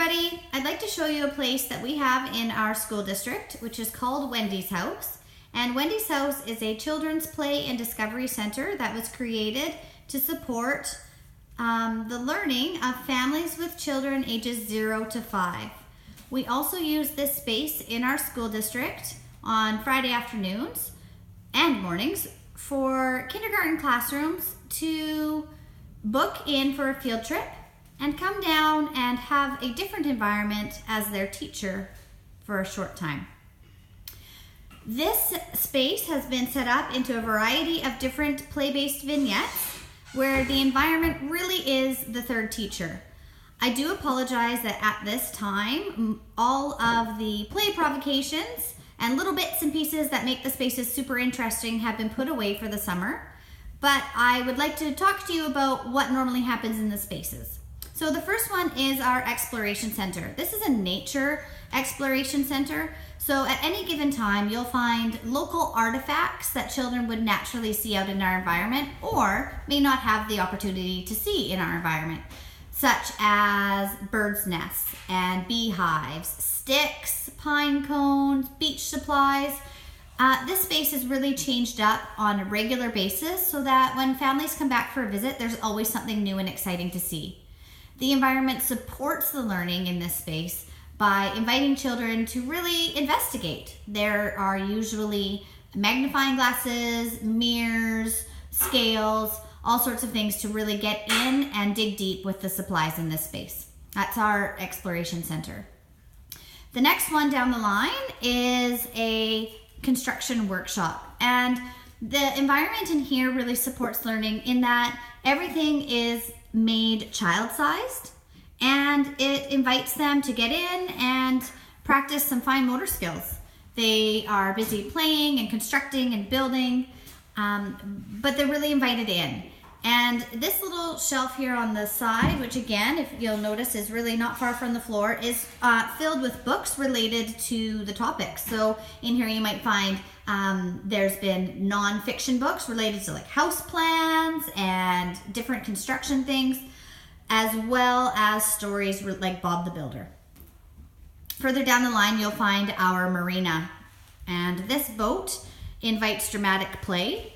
everybody, I'd like to show you a place that we have in our school district, which is called Wendy's House. And Wendy's House is a children's play and discovery center that was created to support the learning of families with children ages 0 to 5. We also use this space in our school district on Friday afternoons and mornings for kindergarten classrooms to book in for a field trip and come down and have a different environment as their teacher for a short time. This space has been set up into a variety of different play-based vignettes where the environment really is the third teacher. I do apologize that at this time, all of the play provocations and little bits and pieces that make the spaces super interesting have been put away for the summer, but I would like to talk to you about what normally happens in the spaces. So the first one is our exploration center. This is a nature exploration center. So at any given time, you'll find local artifacts that children would naturally see out in our environment or may not have the opportunity to see in our environment, such as birds' nests and beehives, sticks, pine cones, beach supplies. This space is really changed up on a regular basis so that when families come back for a visit, there's always something new and exciting to see. The environment supports the learning in this space by inviting children to really investigate. There are usually magnifying glasses, mirrors, scales, all sorts of things to really get in and dig deep with the supplies in this space. That's our exploration center. The next one down the line is a construction workshop, and the environment in here really supports learning in that everything is made child-sized, and it invites them to get in and practice some fine motor skills. They are busy playing and constructing and building, but they're really invited in. And this little shelf here on the side, which again, if you'll notice, is really not far from the floor, is filled with books related to the topics. So in here you might find there's been non-fiction books related to like house plans and different construction things, as well as stories like Bob the Builder. Further down the line, you'll find our marina. And this boat invites dramatic play.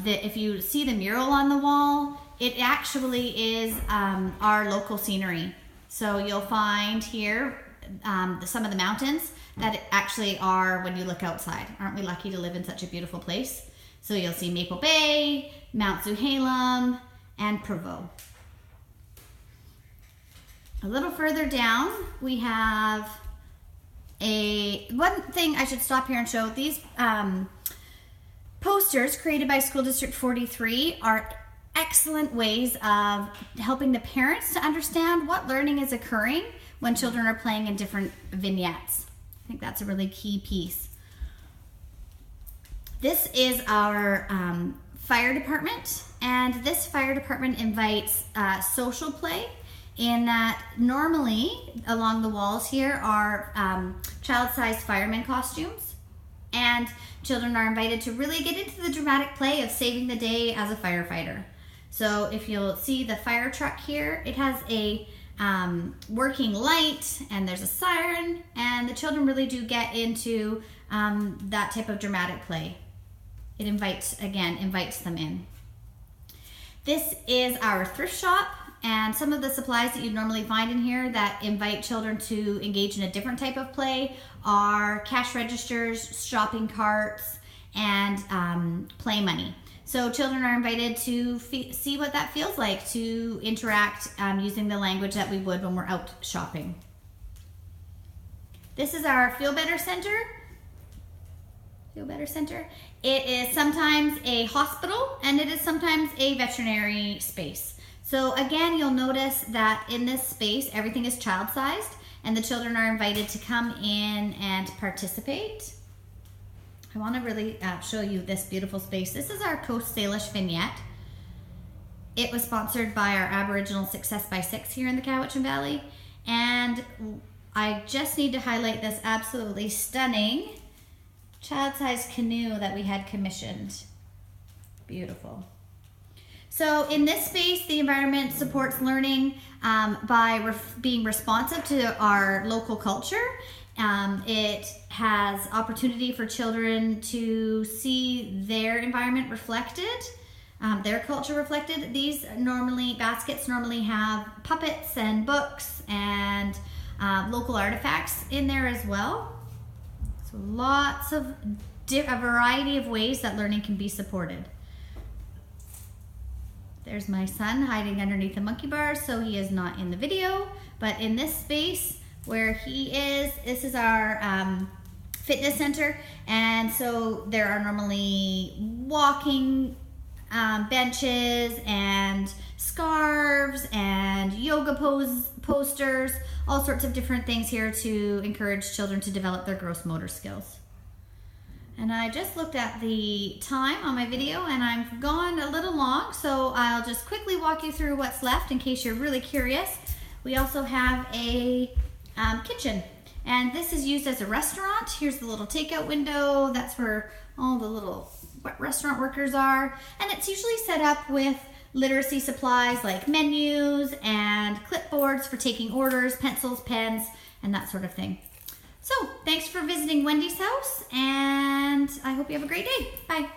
If you see the mural on the wall, it actually is our local scenery. So you'll find here some of the mountains that actually are when you look outside. Aren't we lucky to live in such a beautiful place? So you'll see Maple Bay, Mount Zuhalem, and Provo. A little further down, we have one thing I should stop here and show. These posters created by School District 43 are excellent ways of helping the parents to understand what learning is occurring when children are playing in different vignettes. I think that's a really key piece. This is our fire department, and this fire department invites social play in that normally along the walls here are child-sized fireman costumes. And children are invited to really get into the dramatic play of saving the day as a firefighter. So if you'll see the fire truck here, it has a working light and there's a siren, and the children really do get into that type of dramatic play. It invites them in. This is our thrift shop, and some of the supplies that you'd normally find in here that invite children to engage in a different type of play are cash registers, shopping carts, and play money. So children are invited to see what that feels like to interact using the language that we would when we're out shopping. This is our Feel Better Center. Feel Better Center. It is sometimes a hospital, and it is sometimes a veterinary space. So again, you'll notice that in this space, everything is child-sized, and the children are invited to come in and participate. I want to really show you this beautiful space. This is our Coast Salish vignette. It was sponsored by our Aboriginal Success by Six here in the Cowichan Valley, and I just need to highlight this absolutely stunning child-sized canoe that we had commissioned. Beautiful. So in this space, the environment supports learning by being responsive to our local culture. It has opportunity for children to see their environment reflected, their culture reflected. These baskets normally have puppets and books and local artifacts in there as well. So lots of a variety of ways that learning can be supported. There's my son hiding underneath the monkey bars, so he is not in the video. But in this space where he is, this is our fitness center. And so there are normally walking benches and scarves and yoga posters, all sorts of different things here to encourage children to develop their gross motor skills. And I just looked at the time on my video and I've gone a little long, so I'll just quickly walk you through what's left in case you're really curious. We also have a kitchen, and this is used as a restaurant. Here's the little takeout window. That's where all the little restaurant workers are. And it's usually set up with literacy supplies like menus and clipboards for taking orders, pencils, pens, and that sort of thing. So thanks for visiting Wendy's house, and I hope you have a great day. Bye.